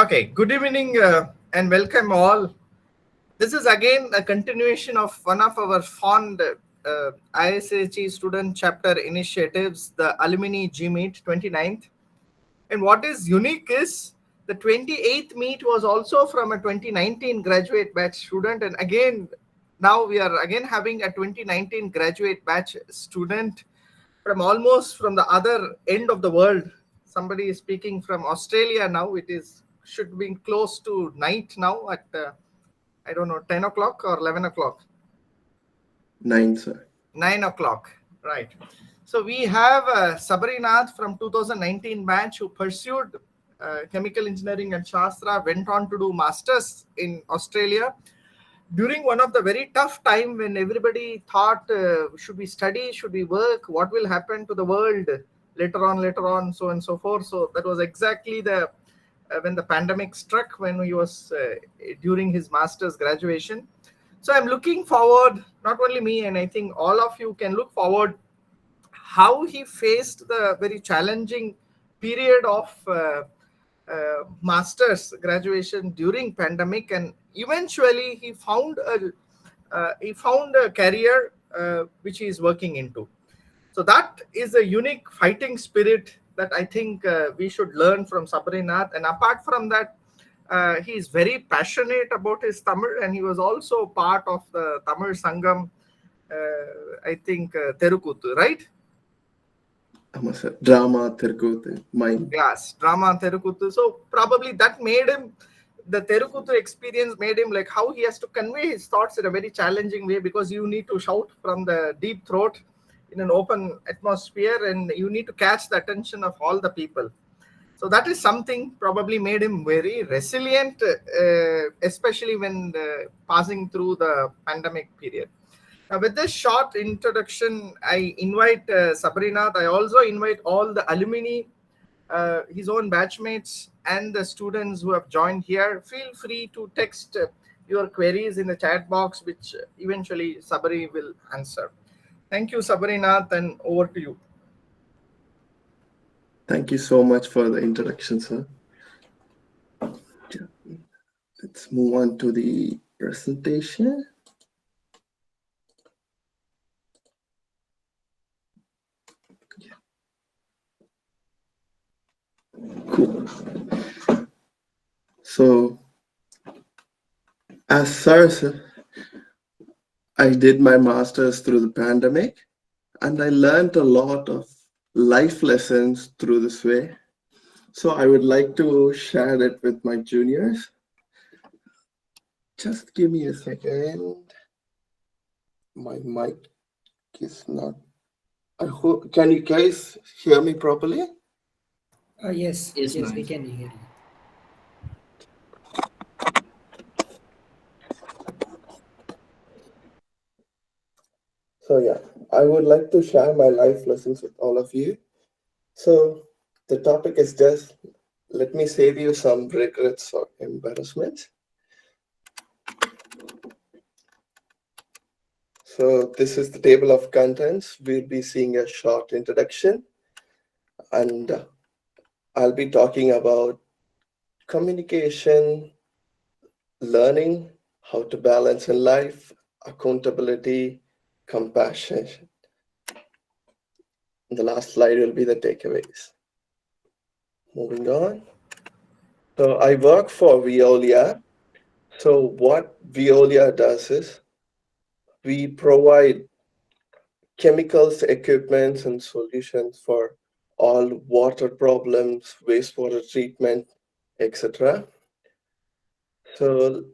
Okay, good evening and welcome all. This is again a continuation of one of our fond IIChE student chapter initiatives, the Alumni G Meet 29th. And what is unique is the 28th meet was also from a 2019 graduate batch student. And again, now we are again having a 2019 graduate batch student from almost from the other end of the world. Somebody is speaking from Australia now. It is should be close to night now at I don't know 10 o'clock or 11 o'clock. 9, sir. 9 o'clock, right? So we have Sabharinath from 2019 batch who pursued chemical engineering and Sastra, went on to do masters in Australia during one of the very tough time when everybody thought should we study, should we work, what will happen to the world later on, so and so forth. So that was exactly the when the pandemic struck, when he was during his master's graduation. So I'm looking forward, not only me, and I think all of you can look forward how he faced the very challenging period of master's graduation during pandemic, and eventually he found a career which he is working into. So that is a unique fighting spirit that I think we should learn from Sabharinath. And apart from that, he is very passionate about his Tamil, and he was also part of the Tamil Sangam, I think Terukuthu, right? Ama sir. Drama, Terkuthu, mine. Yes, drama Terukuthu. So probably that made him, the Terukuthu experience made him like how he has to convey his thoughts in a very challenging way, because you need to shout from the deep throat in an open atmosphere, and you need to catch the attention of all the people. So that is something probably made him very resilient, especially when passing through the pandemic period. Now, with this short introduction, I invite Sabharinath. I also invite all the alumni, his own batchmates, and the students who have joined here. Feel free to text your queries in the chat box, which eventually Sabari will answer. Thank you, Sabharinath, and over to you. Thank you so much for the introduction, sir. Let's move on to the presentation. Cool. So, as sir said, I did my master's through the pandemic, and I learned a lot of life lessons through this way. So I would like to share it with my juniors. Just give me a second. My mic is not. I hope. Can you guys hear me properly? Yes, we can hear you. So yeah, I would like to share my life lessons with all of you. So the topic is just, let me save you some regrets or embarrassments. So this is the table of contents. We'll be seeing a short introduction, and I'll be talking about communication, learning, how to balance in life, accountability, compassion. And the last slide will be the takeaways. Moving on. So I work for Veolia. So what Veolia does is we provide chemicals, equipments, and solutions for all water problems, wastewater treatment, etc. So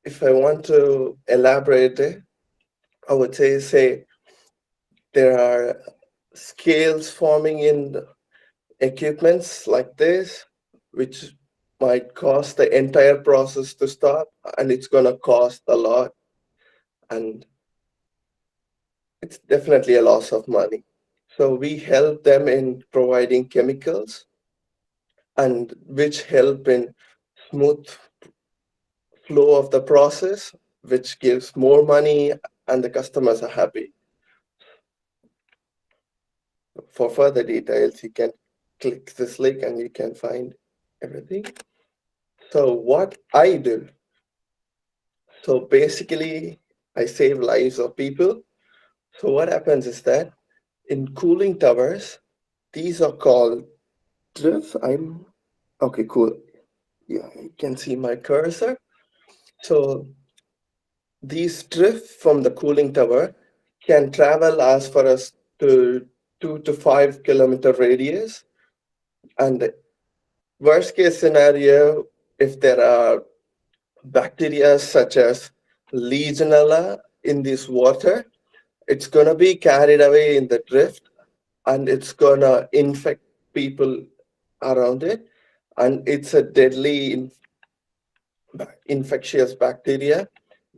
if I want to elaborate it, I would say there are scales forming in equipments like this, which might cause the entire process to stop, and it's going to cost a lot, and it's definitely a loss of money. So we help them in providing chemicals, and which help in smooth flow of the process, which gives more money, and the customers are happy. For further details, you can click this link and you can find everything. So what I do, so basically I save lives of people. So what happens is that in cooling towers, these are called drifts. Okay, cool. Yeah, you can see my cursor. So these drifts from the cooling tower can travel as far as to 2 to 5 kilometer radius. And worst case scenario, if there are bacteria such as Legionella in this water, it's going to be carried away in the drift and it's going to infect people around it. And it's a deadly infectious bacteria.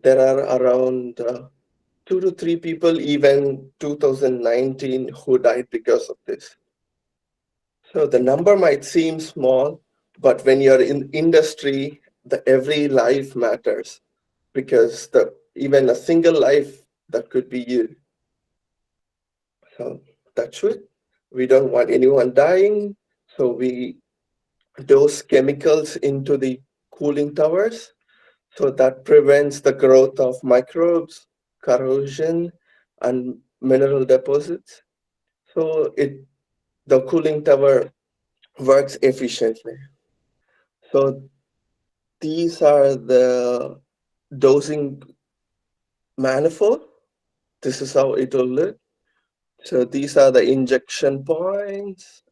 There are around 2 to 3 people, even 2019, who died because of this. So the number might seem small, but when you're in industry, every life matters because even a single life, that could be you. So that's it. We don't want anyone dying, so we dose chemicals into the cooling towers. So that prevents the growth of microbes, corrosion, and mineral deposits. So the cooling tower works efficiently. So these are the dosing manifold. This is how it will look. So these are the injection points.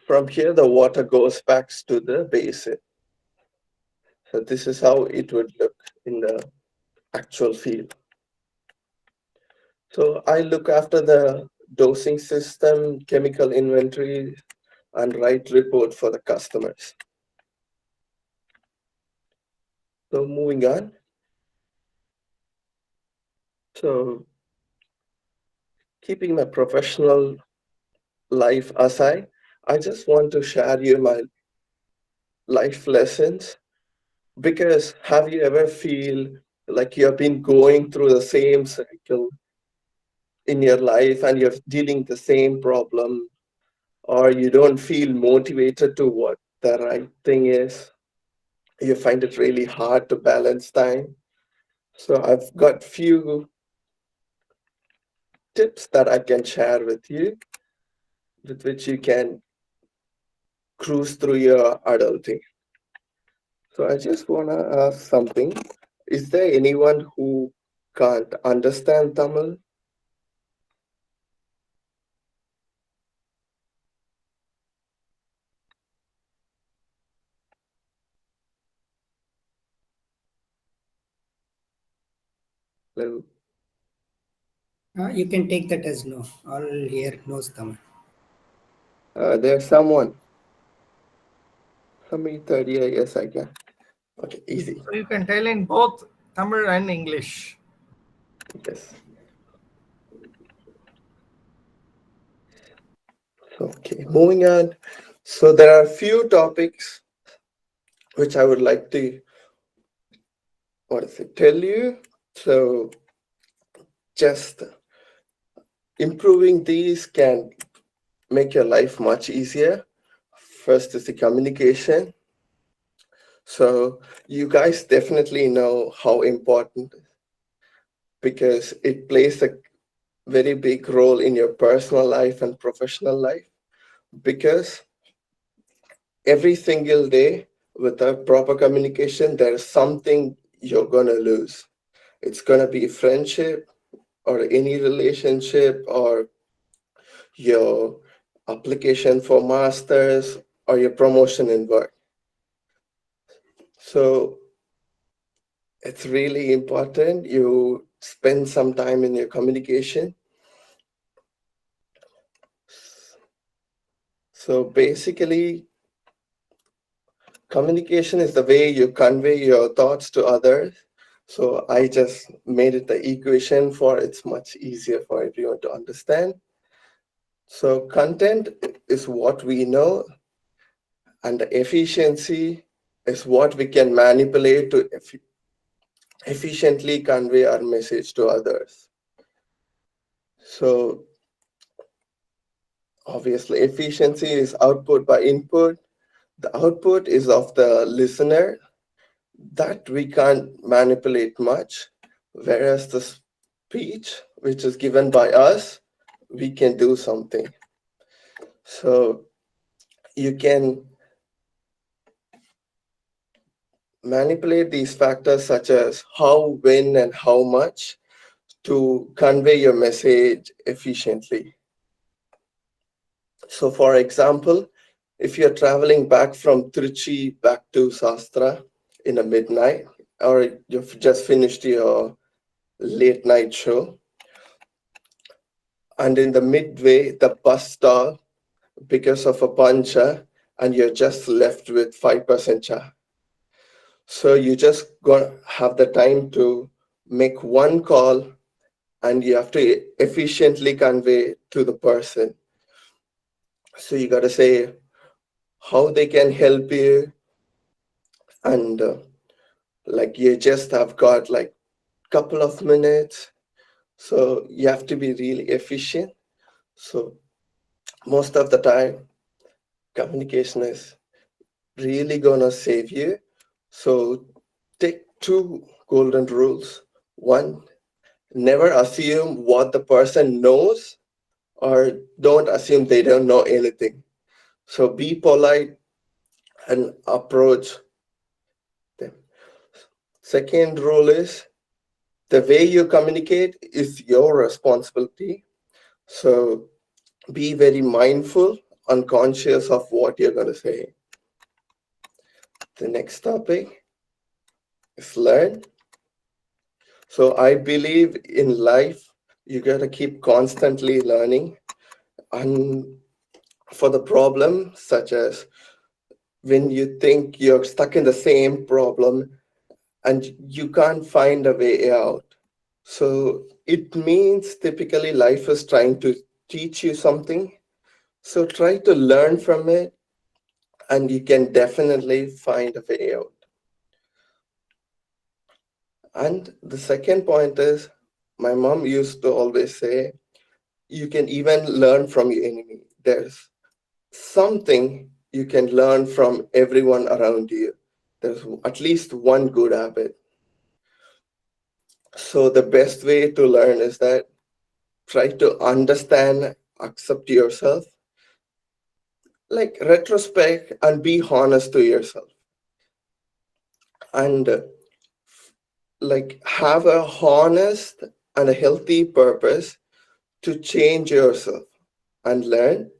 From here, the water goes back to the basin. So this is how it would look in the actual field. So I look after the dosing system, chemical inventory, and write report for the customers. So moving on. So keeping my professional life aside, I just want to share you my life lessons. Because have you ever feel like you have been going through the same cycle in your life and you're dealing the same problem, or you don't feel motivated to what the right thing is? You find it really hard to balance time. So I've got few tips that I can share with you, with which you can cruise through your adulting. So I just want to ask something. Is there anyone who can't understand Tamil? Hello? You can take that as no. All here knows Tamil. There's someone. Somebody third year, yes, I can. Okay, easy. So you can tell in both Tamil and English. Yes. Okay, moving on. So there are a few topics which I would like to tell you. So just improving these can make your life much easier. First is the communication. So you guys definitely know how important, because it plays a very big role in your personal life and professional life. Because every single day without proper communication, there's something you're gonna lose. It's gonna be friendship or any relationship or your application for masters or your promotion in work. So it's really important you spend some time in your communication. So basically, communication is the way you convey your thoughts to others. So I just made it the equation for it's much easier for everyone to understand. So content is what we know, and the efficiency is what we can manipulate to efficiently convey our message to others. So obviously, efficiency is output by input. The output is of the listener. that we can't manipulate much, whereas the speech, which is given by us, we can do something. So you can manipulate these factors such as how, when, and how much to convey your message efficiently. So for example, if you're traveling back from Trichy back to Sastra in a midnight, or you've just finished your late night show, and in the midway, the bus stop because of a puncture, and you're just left with 5% charge. So you just gonna have the time to make one call, and you have to efficiently convey to the person. So you got to say how they can help you, and like you just have got like couple of minutes, so you have to be really efficient. So most of the time, communication is really gonna save you. So take two golden rules. One, never assume what the person knows, or don't assume they don't know anything. So be polite and approach them. Second rule is the way you communicate is your responsibility. So be very mindful and conscious of what you're going to say. The next topic is learn. So I believe in life, you got to keep constantly learning. And for the problem, such as when you think you're stuck in the same problem and you can't find a way out. So it means typically life is trying to teach you something. So try to learn from it, and you can definitely find a way out. And the second point is, my mom used to always say, you can even learn from your enemy. There's something you can learn from everyone around you. There's at least one good habit. So the best way to learn is that try to understand, accept yourself, like retrospect and be honest to yourself. And like have a honest and a healthy purpose to change yourself and learn,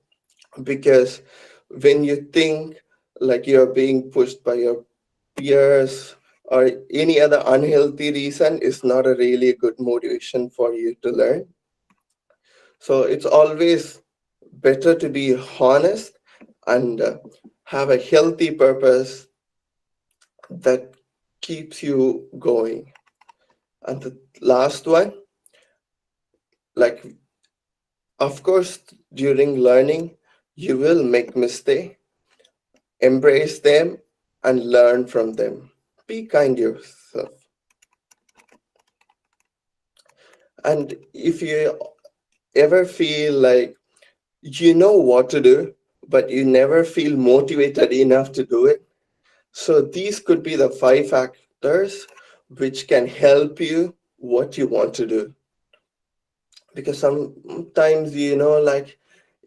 because when you think like you're being pushed by your peers or any other unhealthy reason, is not a really good motivation for you to learn. So it's always better to be honest and have a healthy purpose that keeps you going. And the last one, like, of course, during learning, you will make mistakes. Embrace them and learn from them. Be kind to yourself. And if you ever feel like you know what to do, but you never feel motivated enough to do it, so these could be the 5 factors which can help you what you want to do. Because sometimes, like,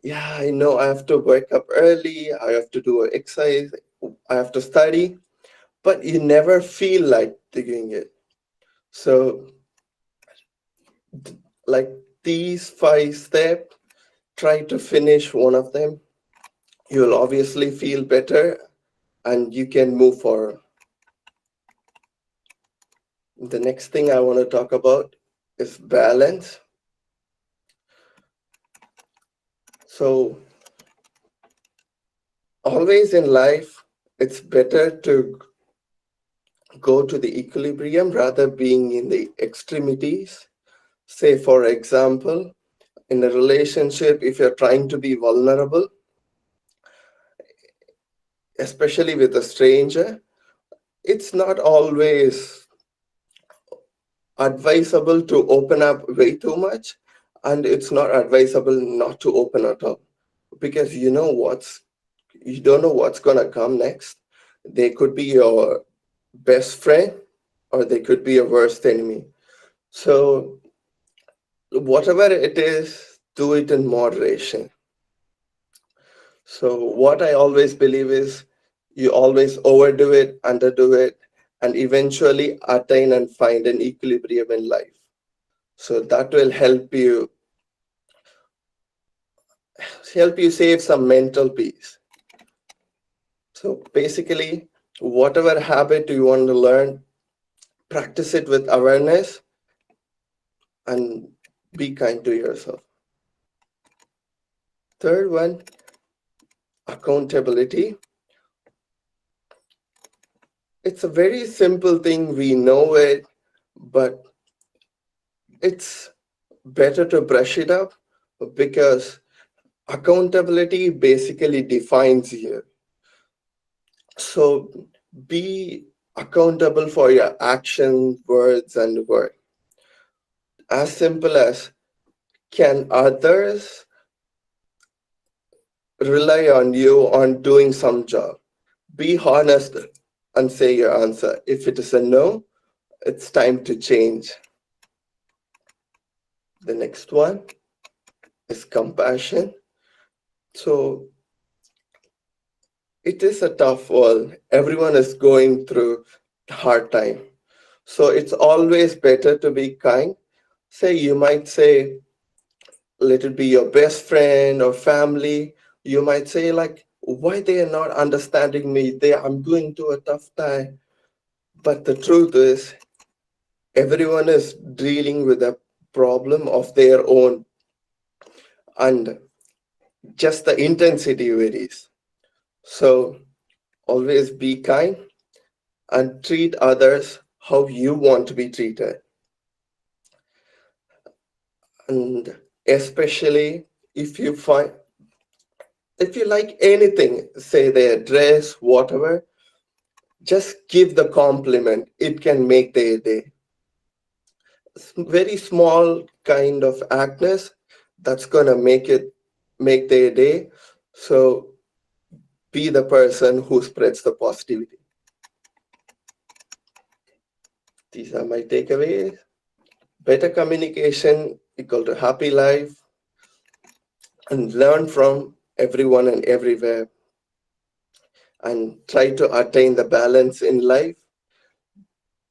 yeah, I know I have to wake up early, I have to do exercise, I have to study, but you never feel like doing it. So, like these 5 steps, try to finish one of them. You'll obviously feel better and you can move forward. The next thing I want to talk about is balance. So, always in life, it's better to go to the equilibrium rather being in the extremities. Say, for example, in a relationship, if you're trying to be vulnerable, especially with a stranger, it's not always advisable to open up way too much, and it's not advisable not to open at all, because you don't know what's gonna come next. They could be your best friend or they could be a worst enemy. So whatever it is, do it in moderation. So what I always believe is you always overdo it, underdo it, and eventually attain and find an equilibrium in life. So that will help you save some mental peace. So basically, whatever habit you want to learn, practice it with awareness and be kind to yourself. Third one, accountability. It's a very simple thing, we know it, but it's better to brush it up because accountability basically defines you. So be accountable for your actions, words, and work. As simple as, can others rely on you on doing some job? Be honest and say your answer. If it is a no, it's time to change. The next one is compassion. So it is a tough world. Everyone is going through hard time. So it's always better to be kind. You might say, let it be your best friend or family. You might say like, why they are not understanding me? I'm going through a tough time. But the truth is, everyone is dealing with a problem of their own, and just the intensity varies. So always be kind and treat others how you want to be treated. And especially if you like anything, say their dress, whatever, just give the compliment. It can make their day. Very small kind of actness that's gonna make their day. So be the person who spreads the positivity. These are my takeaways. Better communication equal to happy life, and learn from everyone and everywhere, and try to attain the balance in life.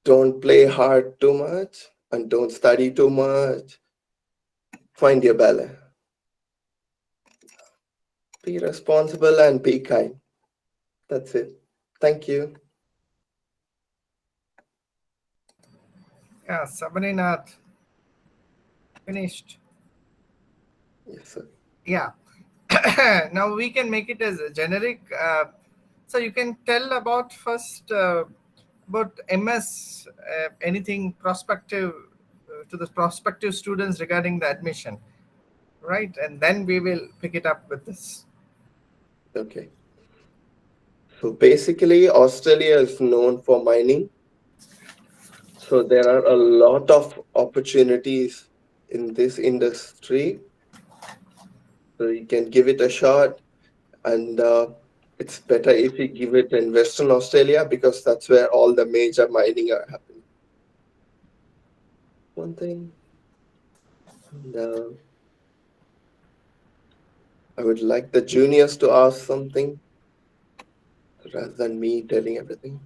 Don't play hard too much and don't study too much. Find your balance. Be responsible and be kind. That's it. Thank you. Yeah, Sabharinath finished. Yes, sir. Yeah. Now we can make it as a generic. So you can tell about first about MS, anything prospective to the prospective students regarding the admission, right? And then we will pick it up with this. Okay. So basically, Australia is known for mining. So there are a lot of opportunities in this industry. So you can give it a shot, and it's better if you give it in Western Australia because that's where all the major mining are happening. One thing, and, I would like the juniors to ask something rather than me telling everything.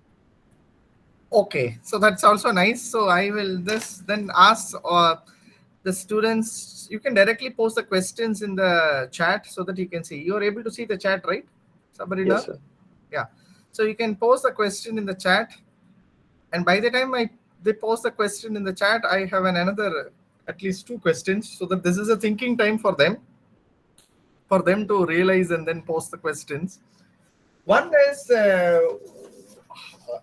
Okay, so that's also nice. So I will this then ask the students. You can directly post the questions in the chat so that you can see. You are able to see the chat, right, Yes, Sabarina? sir. Yeah. So you can post the question in the chat, and by the time they post the question in the chat, I have another at least two questions, so that this is a thinking time for them to realize and then post the questions. One is,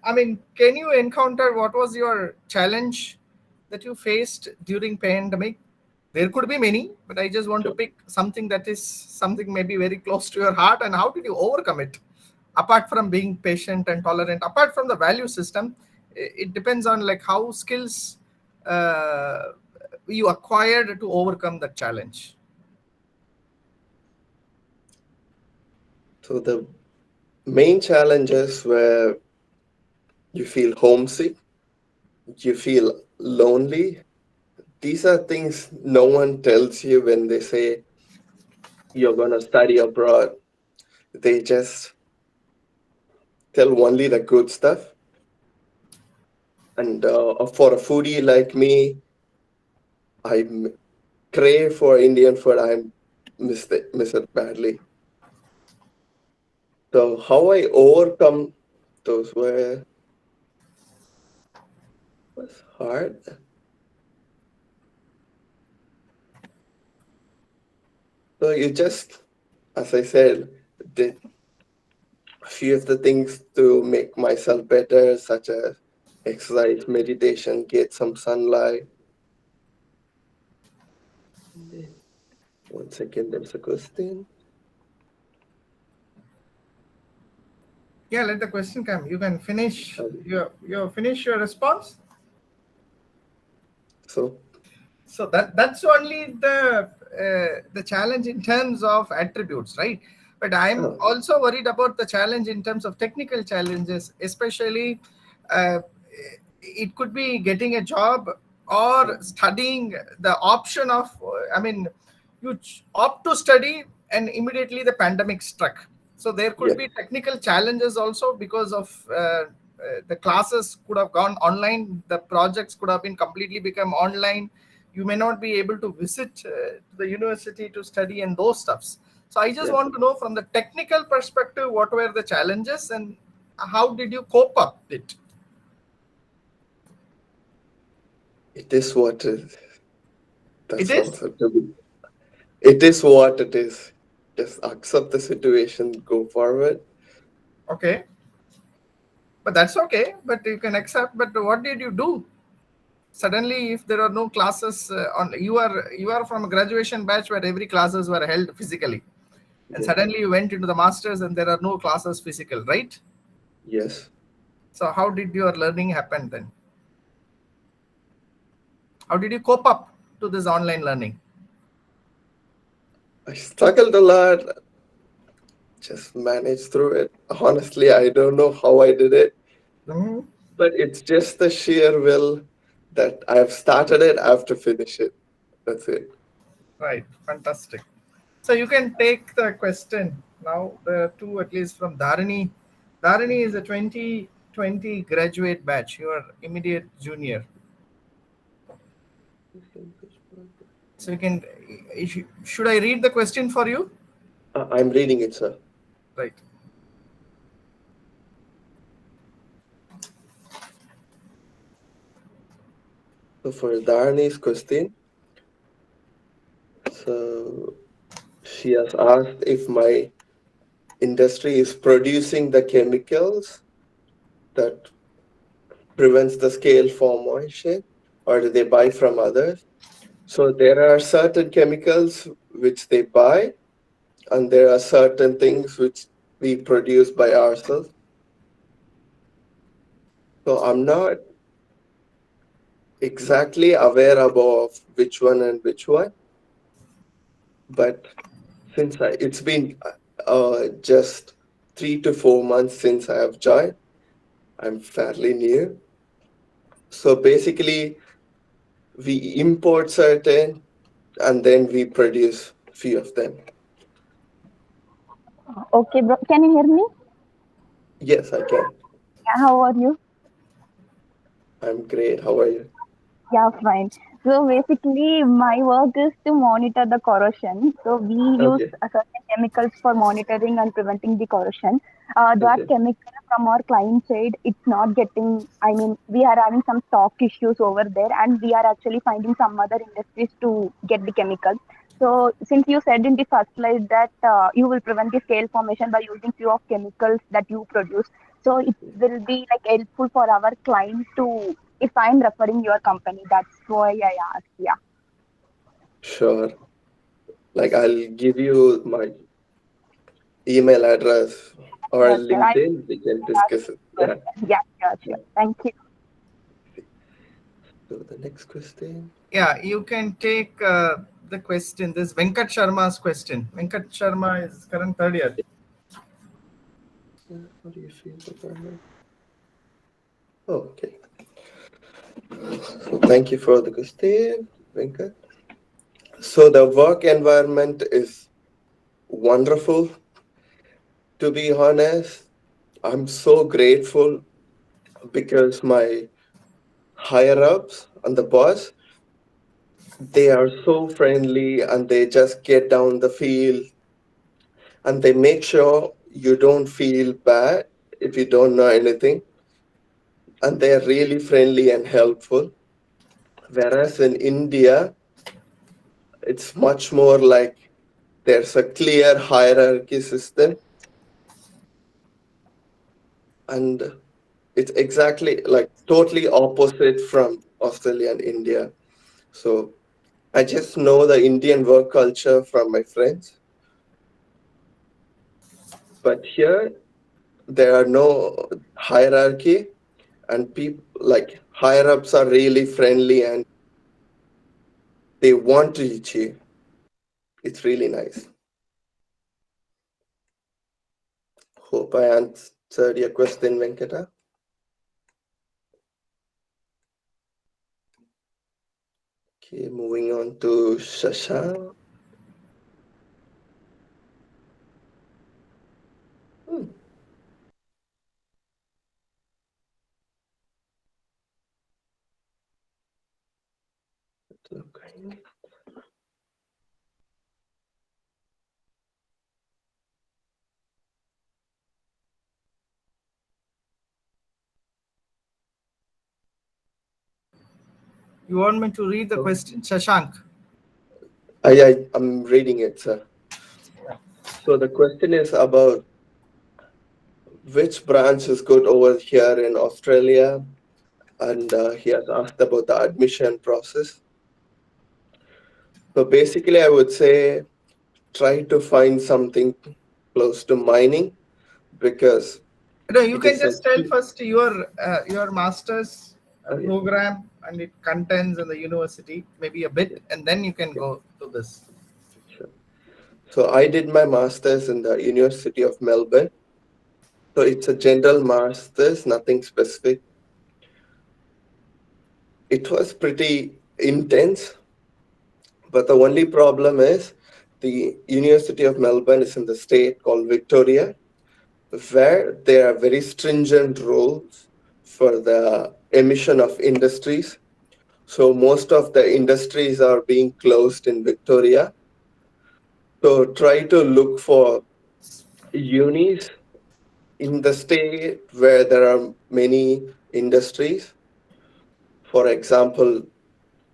I mean, can you encounter what was your challenge that you faced during pandemic? There could be many, but I just want to Sure. pick something that is something maybe very close to your heart, and how did you overcome it? Apart from being patient and tolerant, apart from the value system, it depends on like how skills uh, you acquired to overcome that challenge. So the main challenges were you feel homesick, you feel lonely. These are things no one tells you when they say you're going to study abroad. They just tell only the good stuff. And for a foodie like me, I crave for Indian food. I miss it badly. So how I overcome those was hard. So you just, as I said, did a few of the things to make myself better, such as exercise, meditation, get some sunlight. One second, there's a question. Yeah, let the question come. You can finish your response. So That's only the challenge in terms of attributes, right? But I'm also worried about the challenge in terms of technical challenges, especially it could be getting a job or studying. The option of, you opt to study and immediately the pandemic struck. So there could be technical challenges also because of the classes could have gone online, the projects could have been completely become online. You may not be able to visit the university to study and those stuffs. So I just want to know from the technical perspective, what were the challenges and how did you cope up with it? It is what it is. It is? It is what it is. Just accept the situation, go forward. Okay. But that's okay. But you can accept. But what did you do? Suddenly, if there are no classes you are from a graduation batch where every classes were held physically, and suddenly you went into the masters and there are no classes physical, right? Yes. So how did your learning happen then? How did you cope up to this online learning? I struggled a lot, just managed through it. Honestly, I don't know how I did it, but it's just the sheer will that I've started it, I have to finish it. That's it. Right, fantastic. So you can take the question now. The two at least from Dharini. Dharini is a 2020 graduate batch. You are immediate junior. So you can. Should I read the question for you? I'm reading it, sir. Right. So for Dharani's question, so she has asked if my industry is producing the chemicals that prevents the scale formation, or do they buy from others? So there are certain chemicals which they buy, and there are certain things which we produce by ourselves. So I'm not exactly aware of which one and which one, but since it's been just 3 to 4 months since I have joined, I'm fairly new. So basically, we import certain and then we produce few of them. Okay, bro. Can you hear me? Yes, I can. How are you? I'm great. How are you? Yeah, fine. So basically, my work is to monitor the corrosion. So we use Okay. certain chemicals for monitoring and preventing the corrosion. That Okay. chemical from our client side, it's not getting. I mean, we are having some stock issues over there, and we are actually finding some other industries to get the chemicals. So since you said in the first slide that you will prevent the scale formation by using few of chemicals that you produce, so it will be like helpful for our client to if I'm referring your company. That's why I asked. Yeah. Sure. Like I'll give you my email address or Yes, sir. I LinkedIn. We can discuss it. Yeah. yeah, sure. Thank you. So the next question. Yeah, you can take the question. This Venkat Sharma's question. Venkat Sharma is current third year. How do you feel about that? Okay. So thank you for the question, Venkat. So the work environment is wonderful. To be honest, I'm so grateful because my higher ups and the boss, they are so friendly and they just get down the field and they make sure you don't feel bad if you don't know anything, and they're really friendly and helpful. Whereas in India, it's much more like there's a clear hierarchy system, and it's exactly like totally opposite from Australia and India. So I just know the Indian work culture from my friends, but here there are no hierarchy, and people like higher ups are really friendly and they want to teach you. It's really nice. Hope I answered your question, Venkata. Okay, moving on to Shashank. Hmm. Okay. You want me to read the question, Shashank? I'm reading it, sir. So the question is about which branch is good over here in Australia, and he has asked about the admission process. So basically, I would say try to find something close to mining because No, you it can is a just tell first your master's yeah, program and it contents in the university, maybe a bit, and then you can yeah, go to this. sure. So I did my master's in the University of Melbourne. So it's a general master's, nothing specific. It was pretty intense, but the only problem is the University of Melbourne is in the state called Victoria, where there are very stringent rules for the emission of industries. So most of the industries are being closed in Victoria. So try to look for unis in the state where there are many industries. For example,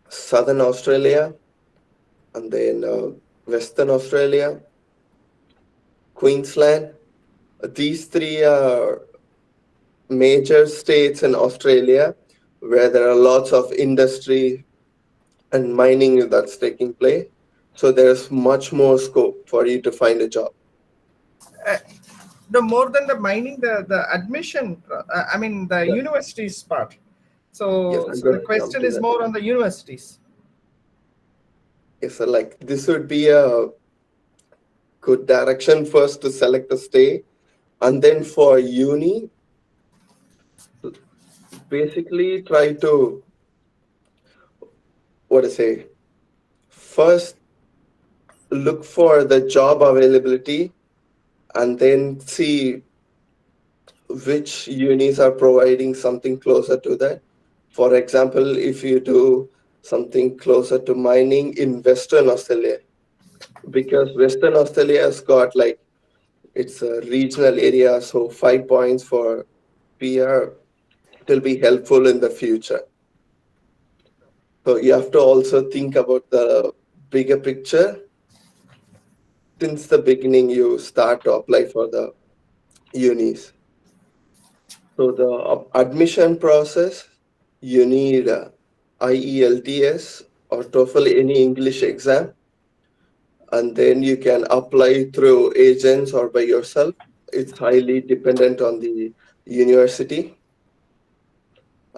Southern Australia, and then Western Australia, Queensland. These three are major states in Australia where there are lots of industry and mining that's taking place. So there's much more scope for you to find a job. Uh, the more than the mining, the admission, I mean the Yeah. universities part. Yes, So, I'm so going the to jump question to is that. more on the universities. Yes, so like this would be a good direction first to select the state, and then for uni, basically try to what to say. First, look for the job availability, and then see which unis are providing something closer to that. For example, if you do something closer to mining in Western Australia, because Western Australia has got like it's a regional area, so 5 points for PR, it will be helpful in the future. So you have to also think about the bigger picture. Since the beginning, you start to apply for the unis. So the admission process, you need IELTS or TOEFL, any English exam, and then you can apply through agents or by yourself. It's highly dependent on the university,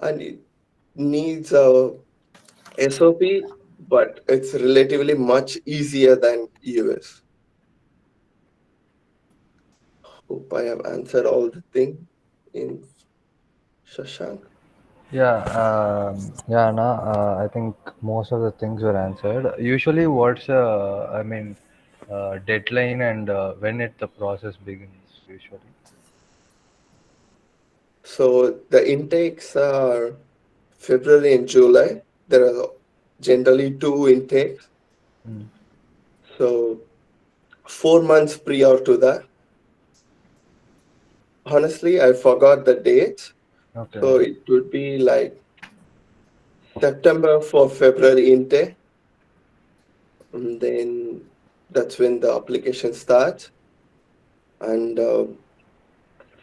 and it needs a SOP, but it's relatively much easier than US. Hope I have answered all the thing in Shashank. I think most of the things were answered. Usually, what's deadline and when the process begins usually? So the intakes are February and July. There are generally 2 intakes. Mm. So 4 months prior to that. Honestly, I forgot the dates. Okay. So it would be like September for February intake. And then that's when the application starts. And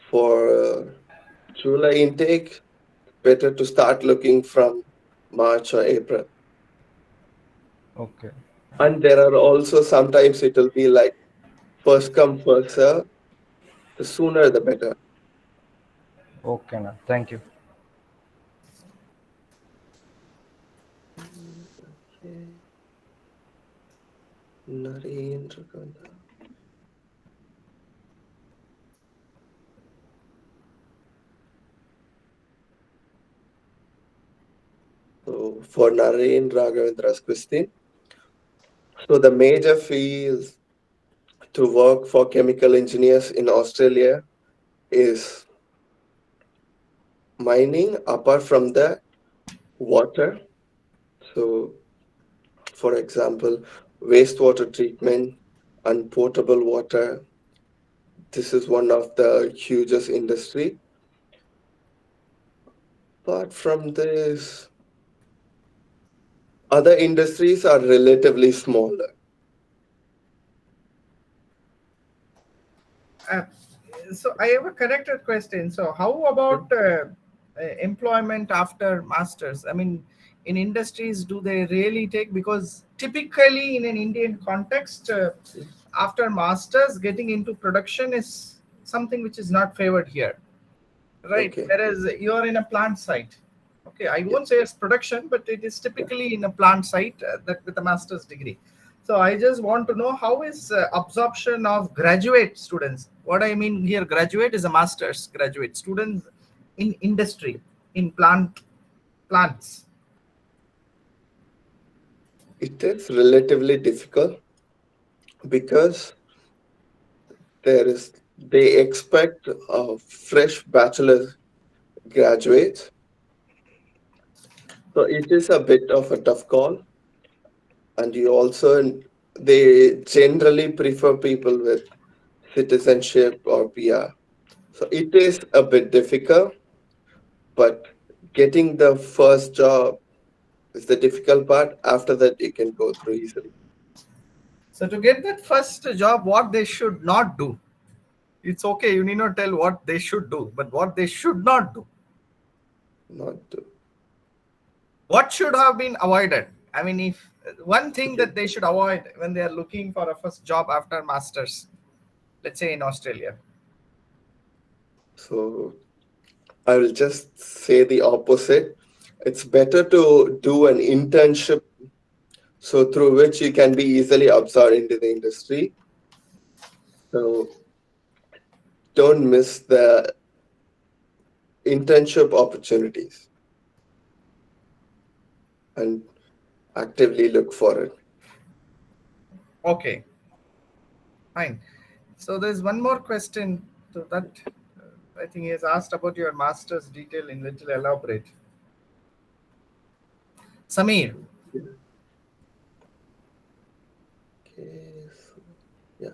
for July intake, better to start looking from March or April. Okay. And there are also sometimes it will be like first come, first serve. The sooner the better. Okay, na. Thank you. Okay. Narendra Gandha. So for Naren Raghavendra's question, so the major fields to work for chemical engineers in Australia is mining, apart from the water. So, for example, wastewater treatment and potable water. This is one of the hugest industry. Apart from this, other industries are relatively smaller. Uh, so I have a connected question. So how about employment after masters? I mean, in industries, do they really take? Because typically in an Indian context, after masters, getting into production is something which is not favored here, right? Okay. Whereas you are in a plant site. Okay, I Yeah. won't say it's production, but it is typically in a plant site that with a master's degree. So I just want to know how is absorption of graduate students. What I mean here, graduate is a master's graduate students in industry, in plants. It is relatively difficult because they expect fresh bachelor graduates. So it is a bit of a tough call. And they generally prefer people with citizenship or PR. So it is a bit difficult, but getting the first job is the difficult part. After that, you can go through easily. So to get that first job, what they should not do. It's okay, you need not tell what they should do, but what they should not do. Not to. What should have been avoided? I mean, if one thing Okay. that they should avoid when they are looking for a first job after masters, let's say in Australia. So I will just say the opposite. It's better to do an internship so through which you can be easily absorbed into the industry. So don't miss the internship opportunities and actively look for it. Okay, fine. So there's one more question to that. I think he has asked about your master's detail in little elaborate. Samir, Okay, so, yeah.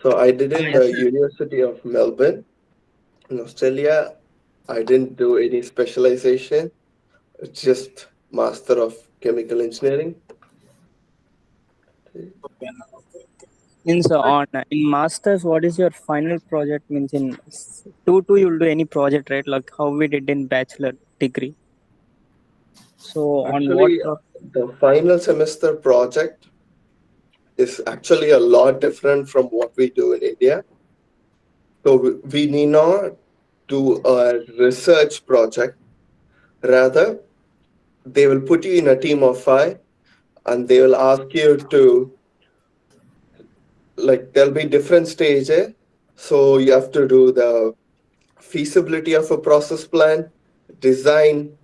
So I did in Yes, the sir. University of Melbourne in Australia. I didn't do any specialization. It's just Master of Chemical Engineering. Means on in masters, what is your final project? Means in two you'll do any project, right? Like how we did in bachelor degree. So on what? Actually, the final semester project is actually a lot different from what we do in India. So we need not do a research project. Rather, they will put you in a team of 5 and they will ask you to, like, there'll be different stages. So you have to do the feasibility of a process plan, design,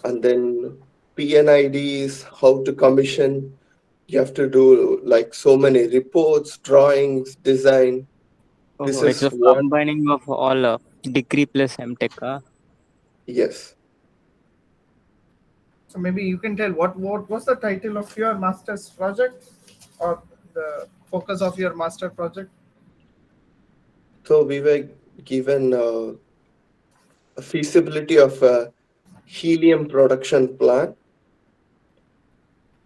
And then PNIDs, how to commission. You have to do like so many reports, drawings, design. This Oh, it's is a what, combining of all degree plus MTech. yes. So maybe you can tell what was the title of your master's project or the focus of your master project? So we were given a feasibility of a helium production plant.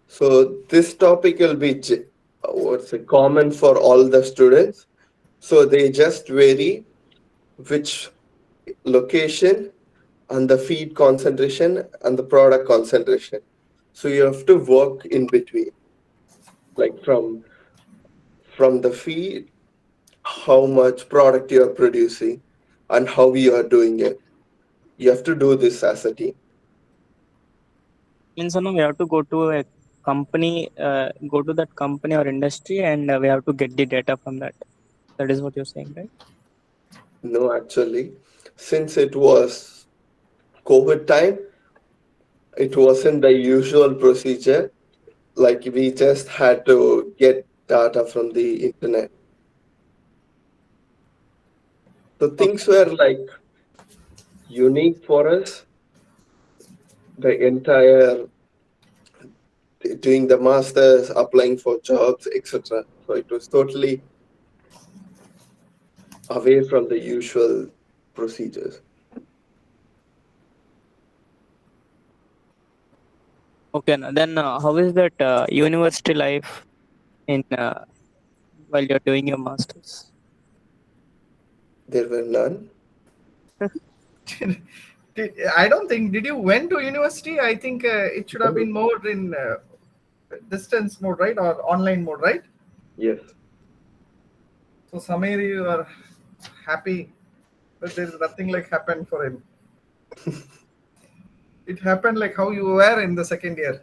So this topic will be what's it, common for all the students. So they just vary which location and the feed concentration and the product concentration. So you have to work in between, like from the feed, how much product you are producing and how you are doing it. You have to do this as a team. Means we have to go to a company, go to that company or industry, and we have to get the data from that. That is what you're saying, right? No, actually, since it was COVID time, it wasn't the usual procedure. Like we just had to get data from the internet. So things were like unique for us. The entire doing the masters, applying for jobs, etc. So it was totally away from the usual procedures. Okay, then how is that university life in while you're doing your masters? There were none. I don't think. Did you went to university? I think it should have been more in distance mode, right, or online mode, right? Yes. So Samir, you are happy, but there is nothing like happened for him. It happened like how you were in the second year.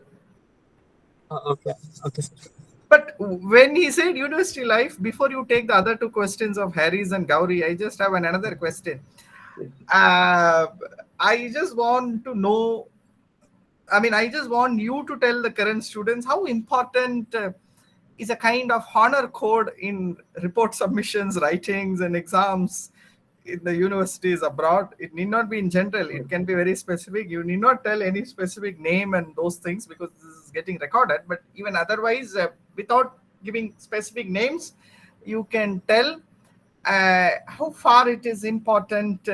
Okay, okay. But when he said university life, before you take the other two questions of Harry's and Gauri, I just have another question. I just want to know, I just want you to tell the current students how important is a kind of honor code in report submissions, writings, and exams in the universities abroad. It need not be in general. It can be very specific. You need not tell any specific name and those things because this is getting recorded. But even otherwise, without giving specific names, you can tell how far it is important.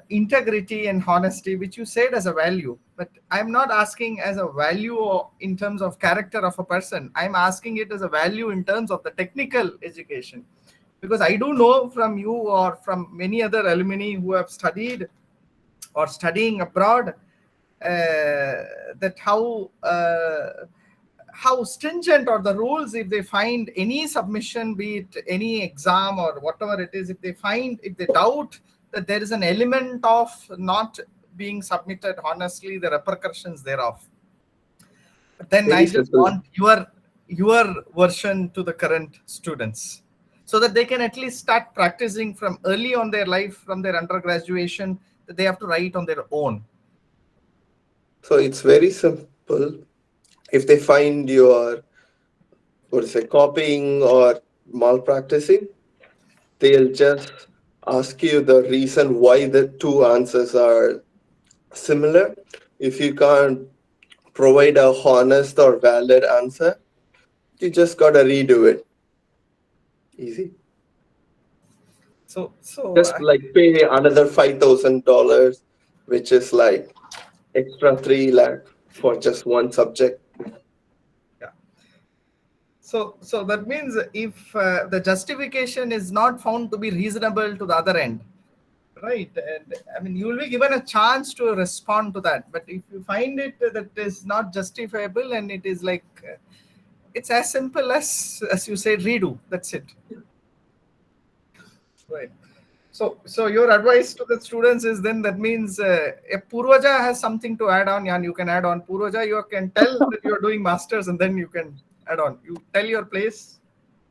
Integrity and honesty, which you said as a value, but I'm not asking as a value or in terms of character of a person. I'm asking it as a value in terms of the technical education, because I do know from you or from many other alumni who have studied or studying abroad that how stringent are the rules. If they find any submission, be it any exam or whatever it is, if they doubt that there is an element of not being submitted honestly, the repercussions thereof. But then Very I just simple. want your version to the current students, so that they can at least start practicing from early on their life, from their undergraduation, that they have to write on their own. So it's very simple. If they find you are, copying or malpracticing, they'll just ask you the reason why the two answers are similar. If you can't provide a honest or valid answer, you just gotta redo it. Easy. So Just like pay another $5,000, which is like extra 3 lakh for just one subject. yeah. So that means if the justification is not found to be reasonable to the other end, right? And you will be given a chance to respond to that. But if you find it that is not justifiable, and it is like it's as simple as you said, redo. That's it. Right. So your advice to the students is then that means if Purvaja has something to add on, and you can add on. Purvaja, you can tell that you're doing masters, and then you can add on. You tell your place.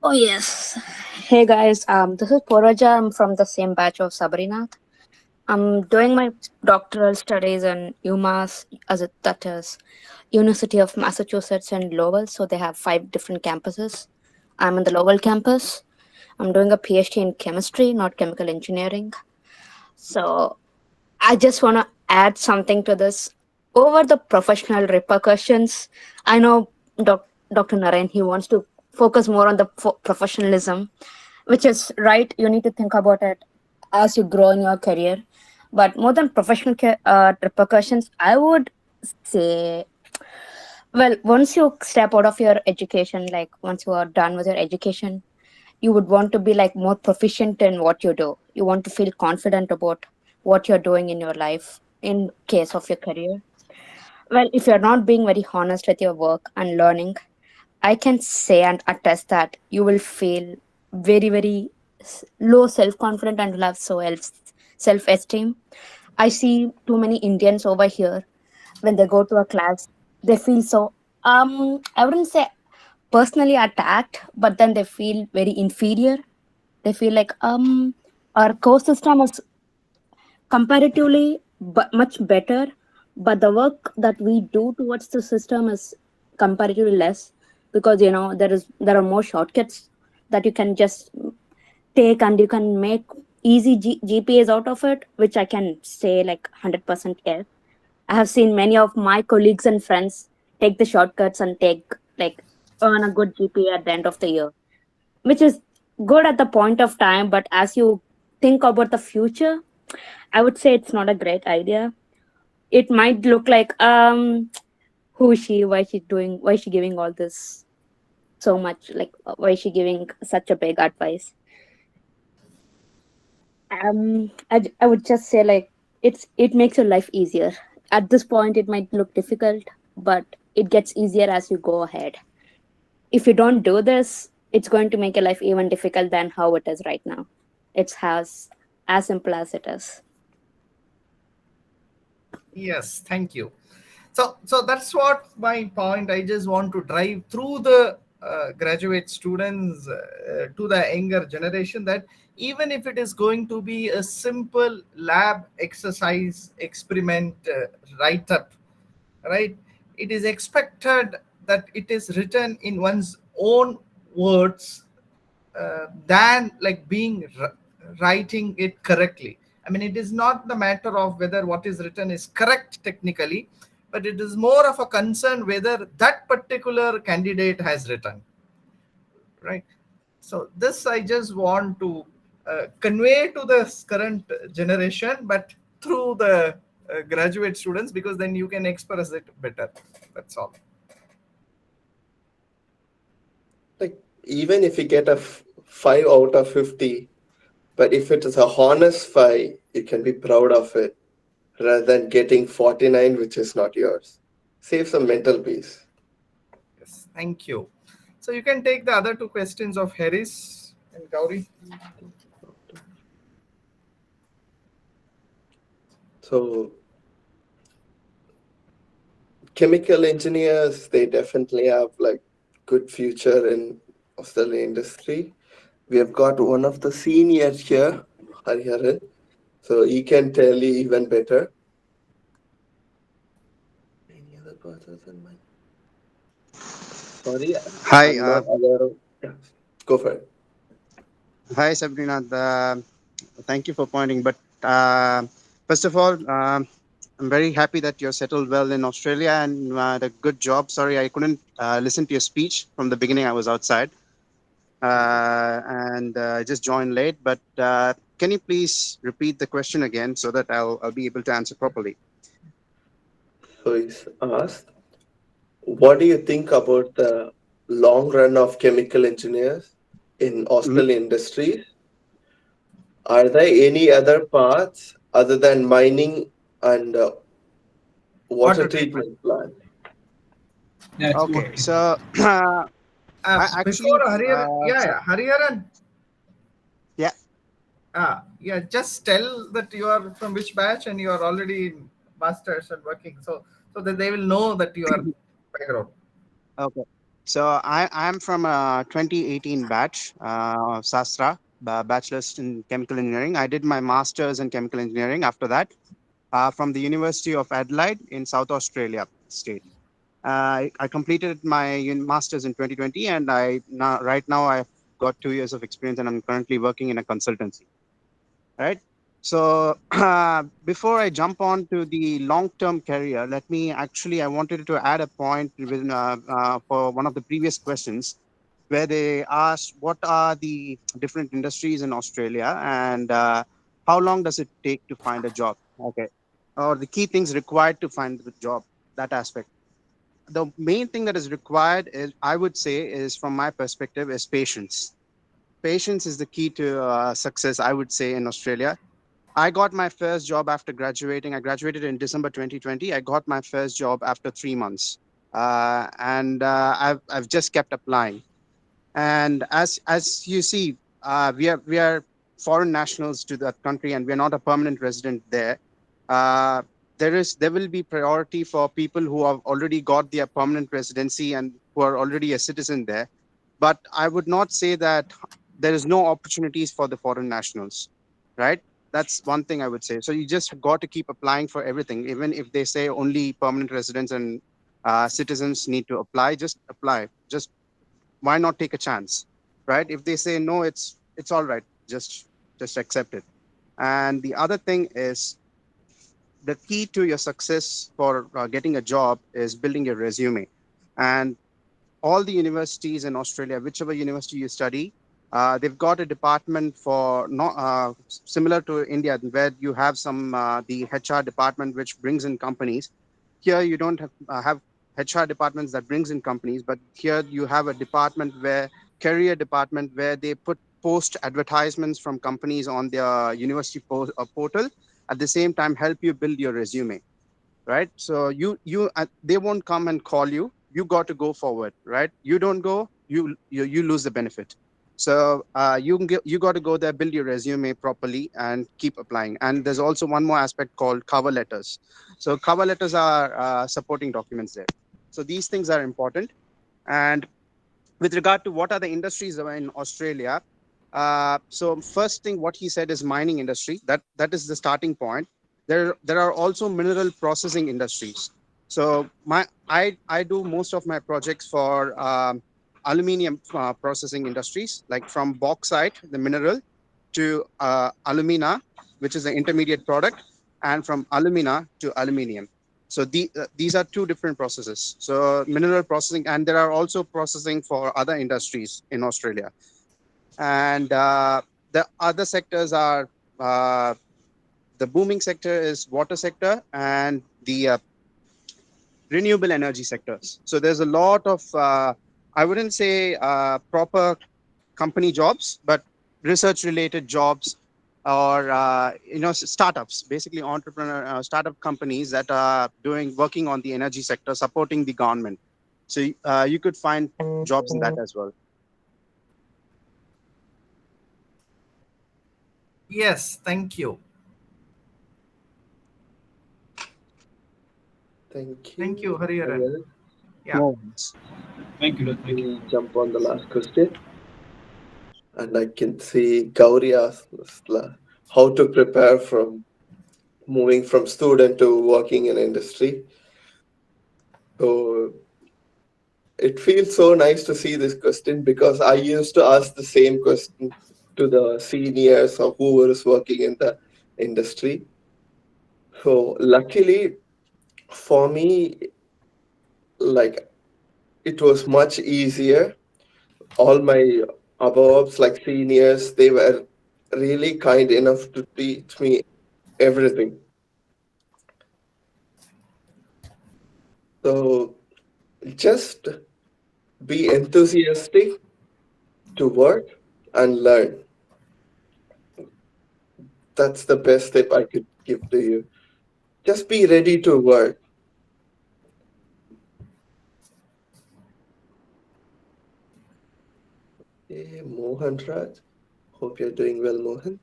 Oh yes. Hey guys, this is Puraja. I'm from the same batch of Sabharinath. I'm doing my doctoral studies in UMass, that is University of Massachusetts and Lowell. So they have 5 different campuses. I'm in the Lowell campus. I'm doing a PhD in chemistry, not chemical engineering. So I just want to add something to this. Over the professional repercussions, I know Dr. Narayan, he wants to focus more on the professionalism, which is right. You need to think about it as you grow in your career. But more than professional repercussions, I would say, well, once you step out of your education, like once you are done with your education, you would want to be like more proficient in what you do. You want to feel confident about what you're doing in your life in case of your career. Well, if you're not being very honest with your work and learning, I can say and attest that you will feel very, very low self confidence and will have self esteem. I see too many Indians over here when they go to a class, they feel so, I wouldn't say personally attacked, but then they feel very inferior. They feel like, our course system is comparatively much better, but the work that we do towards the system is comparatively less, because there are more shortcuts that you can just take and you can make easy GPAs out of it, which I can say like 100% yes. I have seen many of my colleagues and friends take the shortcuts and earn a good GPA at the end of the year, which is good at the point of time, but as you think about the future, I would say it's not a great idea. It might look like, who is she? Why is she giving all this so much? Like, why is she giving such a big advice? I would just say like it makes your life easier. At this point, it might look difficult, but it gets easier as you go ahead. If you don't do this, it's going to make your life even difficult than how it is right now. It's as simple as it is. Yes, thank you. So that's what my point. I just want to drive through the graduate students to the younger generation that even if it is going to be a simple lab exercise experiment write up, right? It is expected that it is written in one's own words than like being writing it correctly. I mean, it is not the matter of whether what is written is correct technically, but it is more of a concern whether that particular candidate has written, right? So this I just want to convey to the current generation, but through the graduate students, because then you can express it better. That's all. Like, even if you get a 5 out of 50, but if it is a honest 5, you can be proud of it rather than getting 49, which is not yours. Save some mental peace. Yes, thank you. So you can take the other 2 questions of Harris and Gauri. So chemical engineers, they definitely have like good future in Australian industry. We have got one of the seniors here, Hariharan, so he can tell you even better. Any other persons in mind? Sorry, Hi, I'm not aware of. Yeah, go for it. hi Sabharinath. Thank you for pointing. But first of all, I'm very happy that you're settled well in Australia and a good job. Sorry, I couldn't listen to your speech from the beginning. I was outside and I just joined late. But can you please repeat the question again so that I'll be able to answer properly? So he's asked, what do you think about the long run of chemical engineers in Australian industries? Are there any other paths other than mining and water treatment plant? Okay, so Before actually, Hariharan, yeah. yeah, just tell that you are from which batch and you are already in masters and working, so that they will know that you are background. Okay. So I'm from a 2018 batch, Sastra. bachelor's in chemical engineering. I did my master's in chemical engineering after that from the University of Adelaide in South Australia state. I completed my master's in 2020, and right now I've got 2 years of experience, and I'm currently working in a consultancy. Right. So before I jump on to the long-term career, I wanted to add a point for one of the previous questions where they asked what are the different industries in Australia and how long does it take to find a job? Okay. Or the key things required to find the job, that aspect. The main thing that is required is, I would say, is from my perspective, is patience. Patience is the key to success, I would say, in Australia. I got my first job after graduating. I graduated in December 2020. I got my first job after 3 months, and I've just kept applying. And as you see, we are foreign nationals to that country, and we're not a permanent resident there. Uh, there will be priority for people who have already got their permanent residency and who are already a citizen there. But I would not say that there is no opportunities for the foreign nationals, right? That's one thing I would say. So you just got to keep applying for everything, even if they say only permanent residents and citizens need to apply. Just apply. Just why not take a chance, right? If they say no, it's all right. Just accept it. And the other thing is, the key to your success for getting a job is building your resume. And all the universities in Australia, whichever university you study, they've got a department for not similar to India, where you have the HR department which brings in companies. Here you don't have HR departments that brings in companies, but here you have a department where career department where they post advertisements from companies on their university portal. At the same time, help you build your resume, right? So they won't come and call you. You got to go forward, right? You don't go, you lose the benefit. So you got to go there, build your resume properly, and keep applying. And there's also one more aspect called cover letters. So cover letters are supporting documents there. So these things are important. And with regard to what are the industries in Australia, so first thing what he said is mining industry. That is the starting point. There are also mineral processing industries. So I do most of my projects for aluminium processing industries, like from bauxite, the mineral, to alumina, which is the intermediate product, and from alumina to aluminium. So these are two different processes. So mineral processing, and there are also processing for other industries in Australia. And the other sectors are the booming sector is water sector and the renewable energy sectors. So there's a lot of I wouldn't say proper company jobs, but research related jobs, or startups, basically entrepreneur startup companies that are working on the energy sector, supporting the government. So you could find jobs in that as well. Yes, thank you. Thank you, Hariharan. Hariharan. Yeah. No. Thank you. Thank you. We jump on the last question. And I can see Gauri asked how to prepare from moving from student to working in industry. So it feels so nice to see this question, because I used to ask the same question to the seniors or who was working in the industry. So luckily for me, like, it was much easier. All my above like seniors, they were really kind enough to teach me everything. So just be enthusiastic to work and learn. That's the best tip I could give to you. Just be ready to work. Okay, Mohan Raj. Hope you're doing well, Mohan.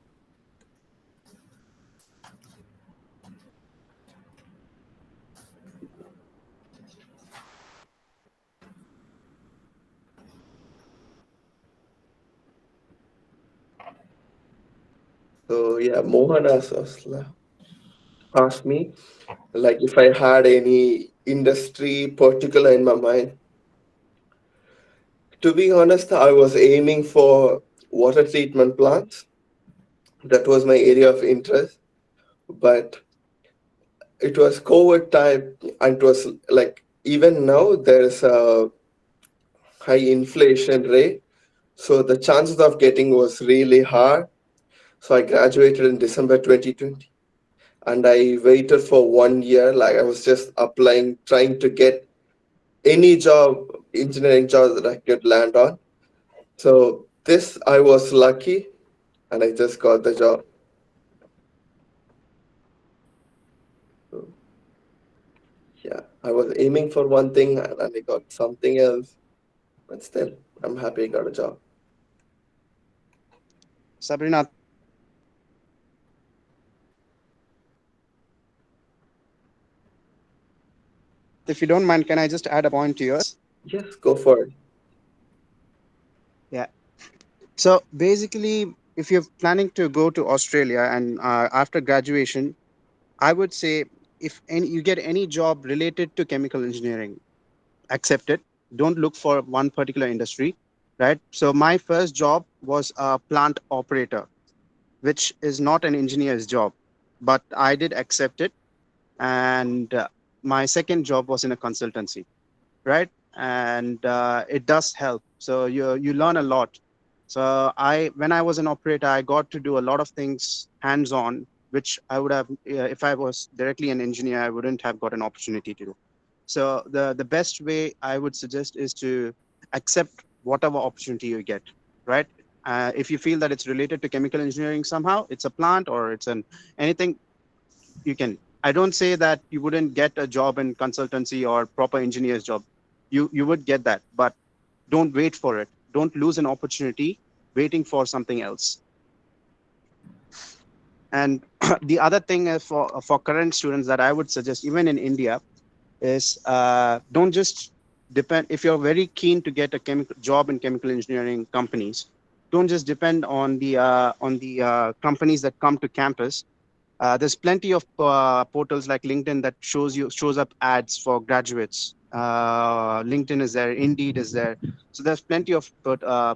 So yeah, Mohan asked me like if I had any industry particular in my mind. To be honest, I was aiming for water treatment plants. That was my area of interest. But it was COVID time, and it was like even now there's a high inflation rate. So the chances of getting was really hard. So I graduated in December 2020. And I waited for 1 year. Like I was just applying, trying to get any job, engineering job that I could land on. So this I was lucky, and I just got the job. So, yeah, I was aiming for one thing and I got something else, but still, I'm happy I got a job. Sabharinath, if you don't mind, can I just add a point to yours? Yes, go for it. Yeah. So basically, if you're planning to go to Australia and after graduation, I would say if you get any job related to chemical engineering, accept it. Don't look for one particular industry, right? So my first job was a plant operator, which is not an engineer's job, but I did accept it. And my second job was in a consultancy, right? And it does help. So you learn a lot. So when I was an operator, I got to do a lot of things hands on, which I would have if I was directly an engineer, I wouldn't have got an opportunity to do. So the best way I would suggest is to accept whatever opportunity you get, right? If you feel that it's related to chemical engineering somehow, it's a plant or it's an anything, you can. I don't say that you wouldn't get a job in consultancy or proper engineer's job. You would get that, but don't wait for it. Don't lose an opportunity waiting for something else. And the other thing is for current students that I would suggest, even in India, is don't just depend. If you're very keen to get a chemical job in chemical engineering companies, don't just depend on the companies that come to campus. There's plenty of portals like LinkedIn that shows up ads for graduates. LinkedIn is there, Indeed is there. So there's plenty of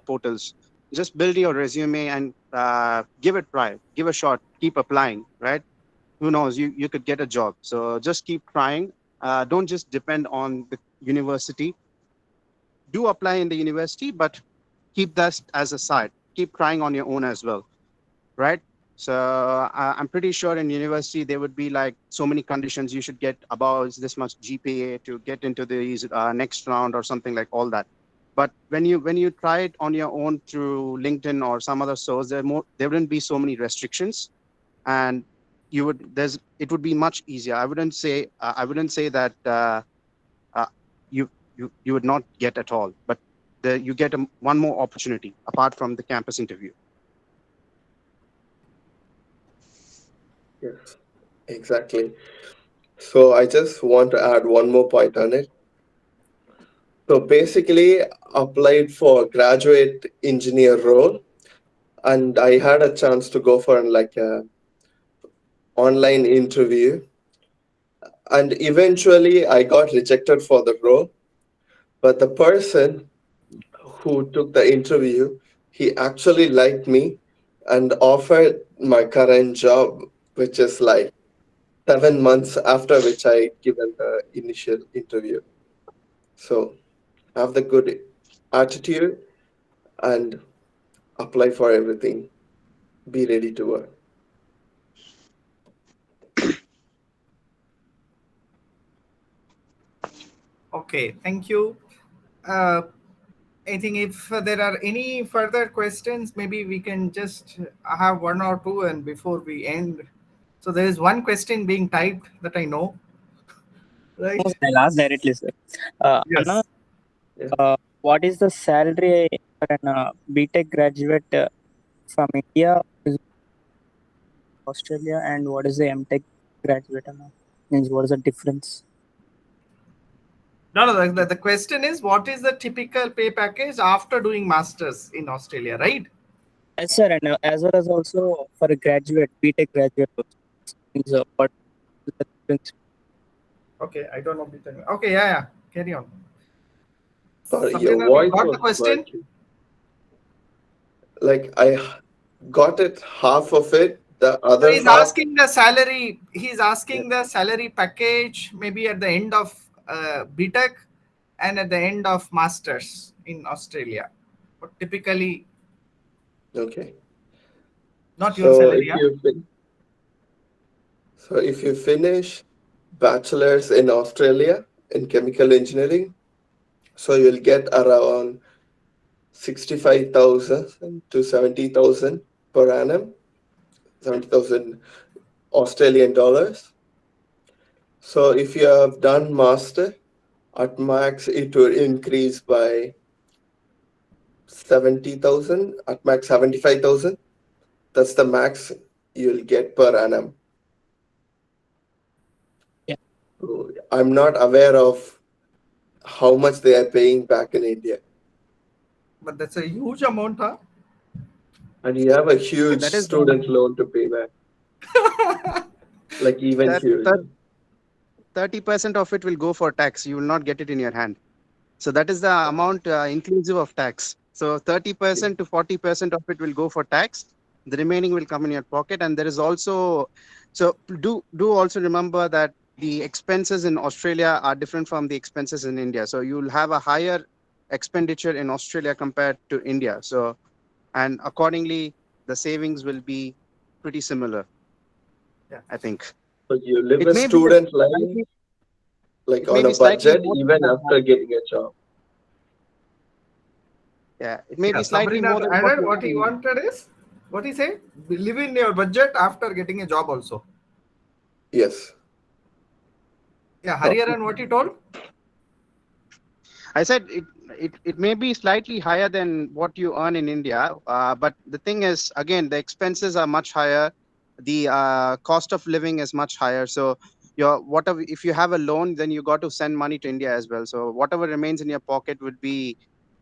portals. Just build your resume and give it try, give a shot, keep applying, right? Who knows, you could get a job. So just keep trying. Don't just depend on the university. Do apply in the university, but keep that as a side. Keep trying on your own as well, right? So I'm pretty sure in university there would be like so many conditions. You should get above this much GPA to get into the next round or something like all that. But when you try it on your own through LinkedIn or some other source, there wouldn't be so many restrictions, and it would be much easier. I wouldn't say that uh, you would not get at all, but you get one more opportunity apart from the campus interview. Yes, exactly. So I just want to add one more point on it. So basically, applied for graduate engineer role, and I had a chance to go for like a online interview, and eventually I got rejected for the role. But the person who took the interview, he actually liked me and offered my current job, which is like 7 months after which I given the initial interview. So have the good attitude and apply for everything. Be ready to work. Okay, thank you. I think if there are any further questions, maybe we can just have one or two and before we end. So there is one question being typed that I know, right? I'll ask directly, sir. Anna, Yes. what is the salary for an BTech graduate from India to Australia, and what is the MTech graduate amount? Means what is the difference? No, the question is what is the typical pay package after doing masters in Australia, right? Yes, sir, and as well as also for a graduate, BTech graduate. So what is the difference? Okay, I don't know. Okay, yeah. Carry on. Sorry, your Sabharinath, you voice got the was question? breaking. Like I got it, half of it. The So other he's half, asking the salary. He's asking the salary package maybe at the end of BTech and at the end of masters in Australia. But typically, okay. not your So salary. if you finish bachelor's in Australia in chemical engineering, so you'll get around 65,000 to 70,000 per annum, 70,000 Australian dollars. So if you have done master, at max it will increase by 70,000, at max 75,000. That's the max you'll get per annum. Yeah. So I'm not aware of how much they are paying back in India. But that's a huge amount, huh? And you have a huge That is student loan to pay back. Like even that huge. 30% of it will go for tax. You will not get it in your hand. So that is the amount inclusive of tax. So 30% to 40% of it will go for tax. The remaining will come in your pocket. And there is also, so do also remember that the expenses in Australia are different from the expenses in India. So you'll have a higher expenditure in Australia compared to India. So, and accordingly, the savings will be pretty similar. Yeah. I think. So you live It a may be student life slightly, like it may on a be slightly budget more. even after getting a job. Yeah, it may Yeah, be slightly more Sabrina than what added you what he wanted is, what he say? Live in your budget after getting a job also. Yes. Yeah, Hariharan, what he told? I said it may be slightly higher than what you earn in India, but the thing is, again, the expenses are much higher. The cost of living is much higher. So your whatever, if you have a loan, then you got to send money to India as well. So whatever remains in your pocket would be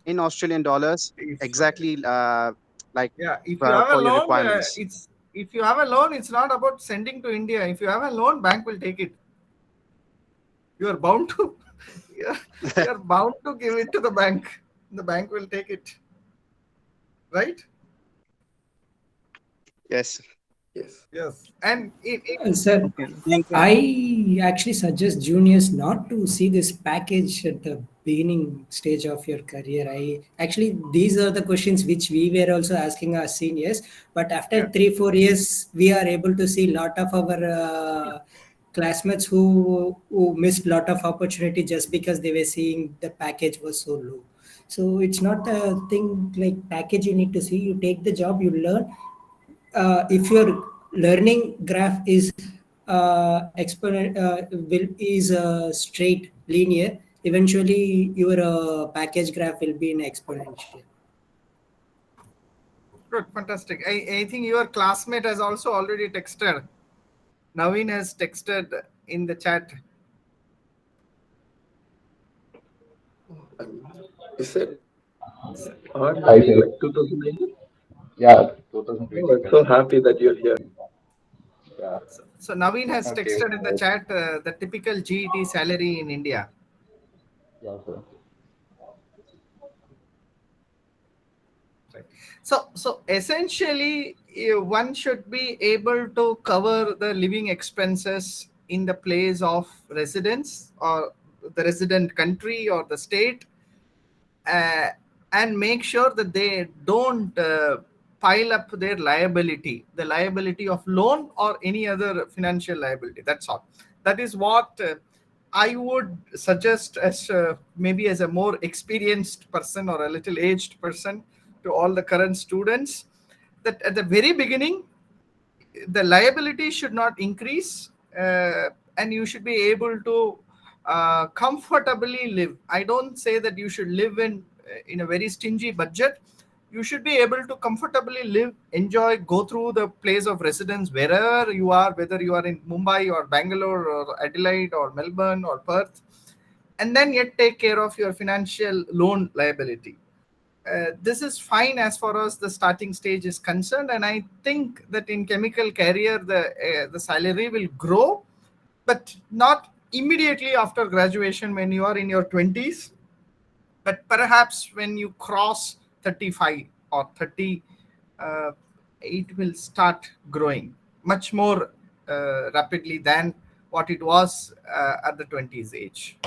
in Australian dollars, exactly like Yeah, if you have a for your loan, requirements. it's not about sending to India. If you have a loan, bank will take it. You are bound to, you are bound to give it to the bank. The bank will take it, right? Yes. Yes, and Sir, Okay, thank you. I actually suggest juniors not to see this package at the beginning stage of your career. These are the questions which we were also asking our seniors, but after 3-4 years, we are able to see a lot of our classmates who missed a lot of opportunity just because they were seeing the package was so low. So it's not a thing like package you need to see. You take the job, you learn. If your learning graph is straight linear, eventually your package graph will be in exponential. good, fantastic. I think your classmate has also already texted. Naveen has texted in the chat. Is it I say, like 2019? yeah, Oh, 2020. I'm so happy that you're here. Yeah. So Naveen has Okay. texted in the chat the typical GET salary in India. Yeah, sir. Right. So essentially, one should be able to cover the living expenses in the place of residence or the resident country or the state, and make sure that they don't pile up their liability, the liability of loan or any other financial liability. That's all. That is what I would suggest as maybe as a more experienced person or a little aged person to all the current students, that at the very beginning the liability should not increase, and you should be able to comfortably live. I don't say that you should live in a very stingy budget. You should be able to comfortably live, enjoy, go through the place of residence wherever you are, whether you are in Mumbai or Bangalore or Adelaide or Melbourne or Perth, and then yet take care of your financial loan liability. this is fine as far as the starting stage is concerned, and I think that in chemical career the salary will grow, but not immediately after graduation when you are in your 20s, but perhaps when you cross 35 or 30, it will start growing much more rapidly than what it was at the 20s age.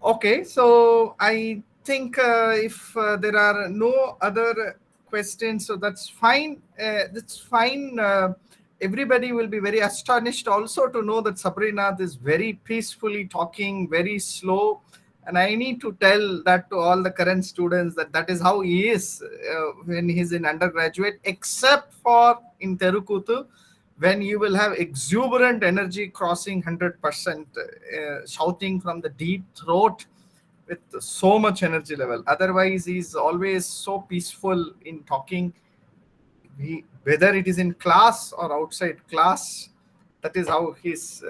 Okay, so I think if there are no other questions, so that's fine. That's fine. Everybody will be very astonished also to know that Sabharinath is very peacefully talking, very slow. And I need to tell that to all the current students that that is how he is when he's in undergraduate, except for in Terukuthu, when you will have exuberant energy crossing 100%, shouting from the deep throat with so much energy level. Otherwise, he's always so peaceful in talking. Whether it is in class or outside class, that is how his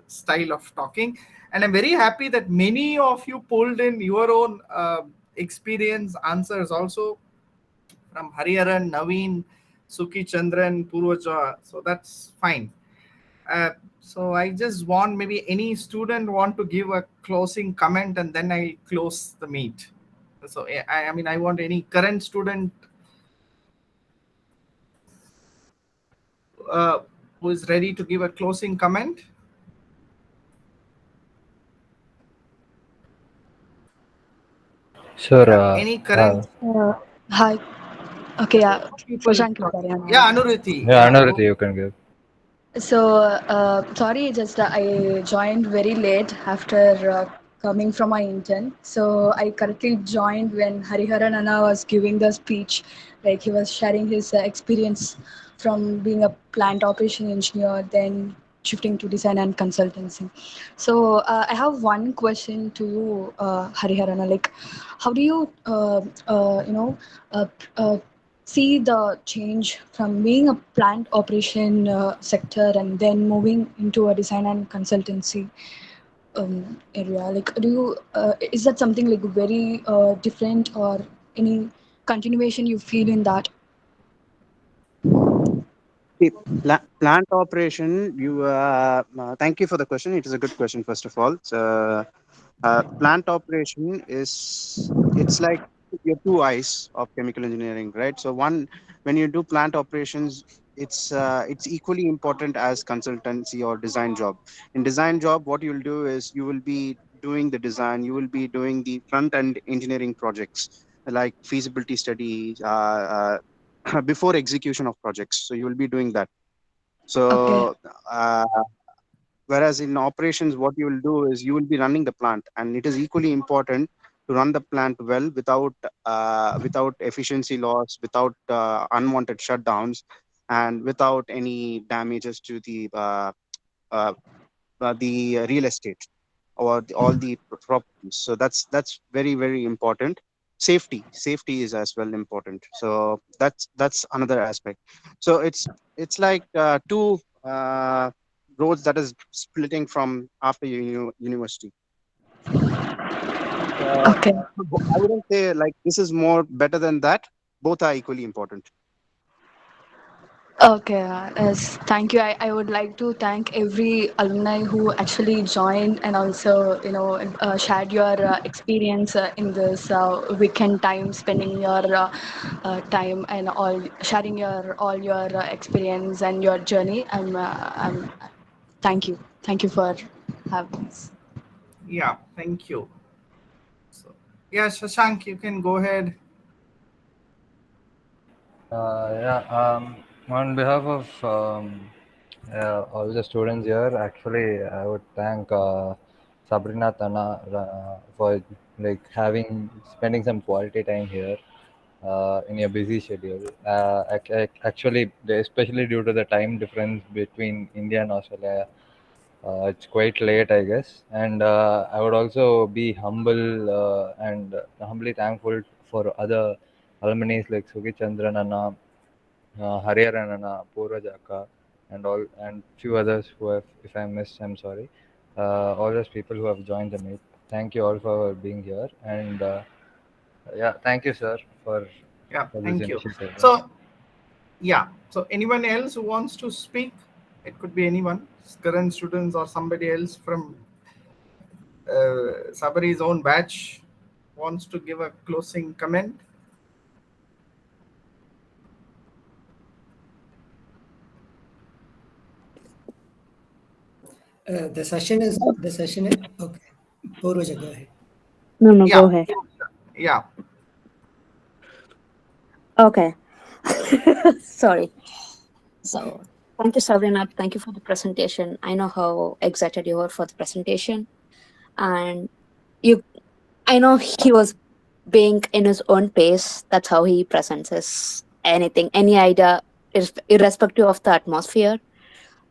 style of talking. And I'm very happy that many of you pulled in your own experience answers also from Hariharan, Naveen, Suki Chandran, Purvaja. So that's fine. So I just want maybe any student want to give a closing comment, and then I close the meet. So I mean, I want any current student who is ready to give a closing comment. Sure. Any current? Hi. Okay, yeah. People Shashank, talking. sorry. Yeah, Anuruti. Yeah, Go. Anuruti, you can give. So, sorry, just I joined very late after coming from my intern. So, I correctly joined when Hariharan Anna was giving the speech. Like, he was sharing his experience from being a plant operation engineer, then shifting to design and consultancy. So, I have one question to you, Hariharana. Like, how do you, uh, uh, see the change from being a plant operation sector and then moving into a design and consultancy area? Like, do you is that something like very different, or any continuation you feel in that? See, plant operation, thank you for the question. It is a good question, first of all. So, plant operation it's like your two eyes of chemical engineering, right? So one, when you do plant operations, it's equally important as consultancy or design job. In design job, what you'll do is you will be doing the design, you will be doing the front end engineering projects like feasibility studies, before execution of projects. So you will be doing that. Okay. So whereas in operations, what you will do is you will be running the plant, and it is equally important to run the plant well without efficiency loss, without unwanted shutdowns, and without any damages to uh, the real estate or all the properties. So that's very very important. Safety is as well important. So that's another aspect. So it's like two roads that is splitting from after university. Okay. I wouldn't say like this is more better than that. Both are equally important. Okay, yes, thank you. I would like to thank every alumni who actually joined and also, shared your experience in this weekend time, spending your time and all, sharing all your experience and your journey. Thank you. Thank you for having us. Yeah, thank you. So, yeah, Shashank, you can go ahead. Yeah, on behalf of all the students here, actually, I would thank Sabharinath for like spending some quality time here in your busy schedule. Actually, especially due to the time difference between India and Australia, it's quite late, I guess. And I would also be humble and humbly thankful for other alumni like Sugi Chandran Anna, Hariharan Anna, Purvajaka, and few others who have, if I missed, I'm sorry. All those people who have joined the meet. thank you all for being here. And yeah, thank you, sir, for Yeah, this thank you. initiative. So, yeah. So, anyone else who wants to speak? It could be anyone, current students or somebody else from Sabari's own batch wants to give a closing comment. The session is okay. Purvaja, go ahead. No, Yeah. go ahead. Yeah. Okay. Sorry. So, thank you, Sabharinath. Thank you for the presentation. I know how excited you were for the presentation, and I know he was being in his own pace. That's how he presents his anything, any idea, irrespective of the atmosphere.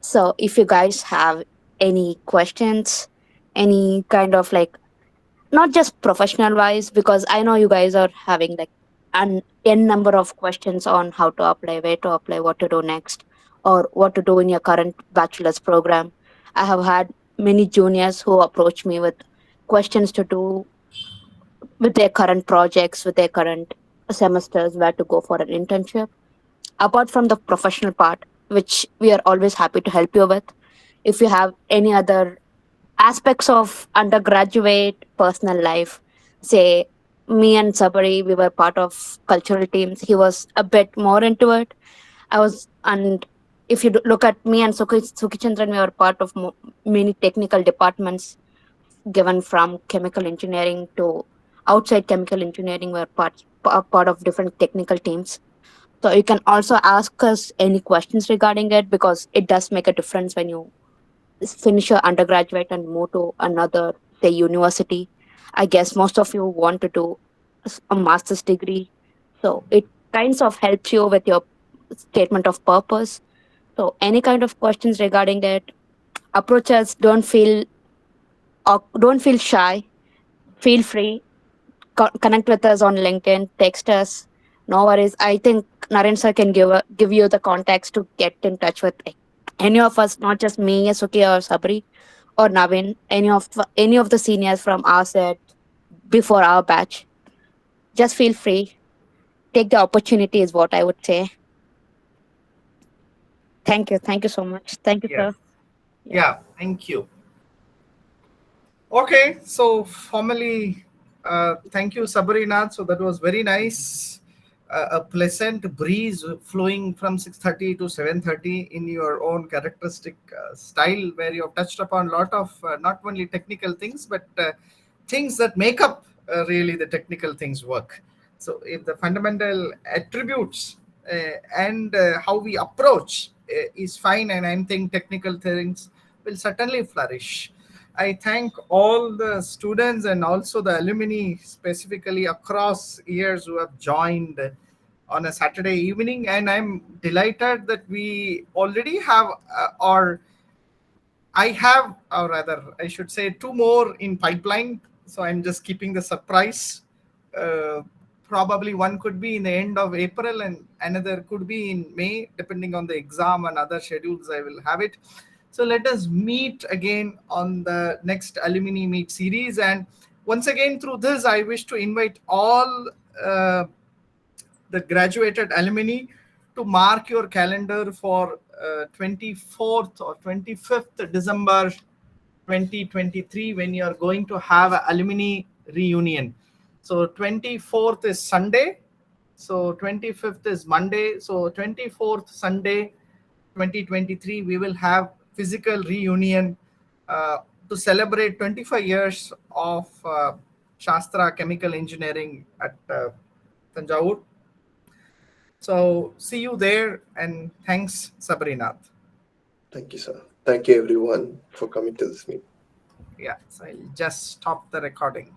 So, if you guys have any questions, any kind of like, not just professional wise, because I know you guys are having like an n number of questions on how to apply, where to apply, what to do next, or what to do in your current bachelor's program. I have had many juniors who approach me with questions to do with their current projects, with their current semesters, where to go for an internship. Apart from the professional part, which we are always happy to help you with, if you have any other aspects of undergraduate personal life, say me and Sabari, we were part of cultural teams. He was a bit more into it. And if you look at me and Suki Chandran, we were part of many technical departments given from chemical engineering to outside chemical engineering. We're part of different technical teams. So you can also ask us any questions regarding it, because it does make a difference when you finish your undergraduate and move to another, say, university. I guess most of you want to do a master's degree. So it kinds of helps you with your statement of purpose. So any kind of questions regarding that, approach us. Don't feel shy. Feel free. Connect with us on LinkedIn. Text us. No worries. I think Naren sir can give you the contacts to get in touch with any of us, not just me, Suki or Sabri or Navin, any of the seniors from our set before our batch. Just feel free. Take the opportunity is what I would say. Thank you. Thank you so much. Thank you, Yes. sir. Yeah. Thank you. Okay. So formally, thank you, Sabharinath. So that was very nice. A pleasant breeze flowing from 6:30 to 7:30 in your own characteristic style, where you have touched upon a lot of not only technical things, but things that make up really the technical things work. So if the fundamental attributes and how we approach is fine, and I think technical things will certainly flourish. I thank all the students and also the alumni specifically across years who have joined on a Saturday evening, and I'm delighted that we already have I have, or rather, I should say, 2 more in pipeline. So I'm just keeping the surprise. Probably one could be in the end of April, and another could be in May, depending on the exam and other schedules. I will have it. So let us meet again on the next Alumni Meet series. And once again, through this, I wish to invite all the graduated alumni to mark your calendar for 24th or 25th December 2023, when you are going to have an alumni reunion. So 24th is Sunday. So 25th is Monday. So 24th Sunday 2023, we will have physical reunion to celebrate 25 years of Sastra Chemical Engineering at Tanjavur. So see you there, and thanks, Sabharinath. Thank you, sir. Thank you, everyone, for coming to this meeting. Yeah, so I'll just stop the recording.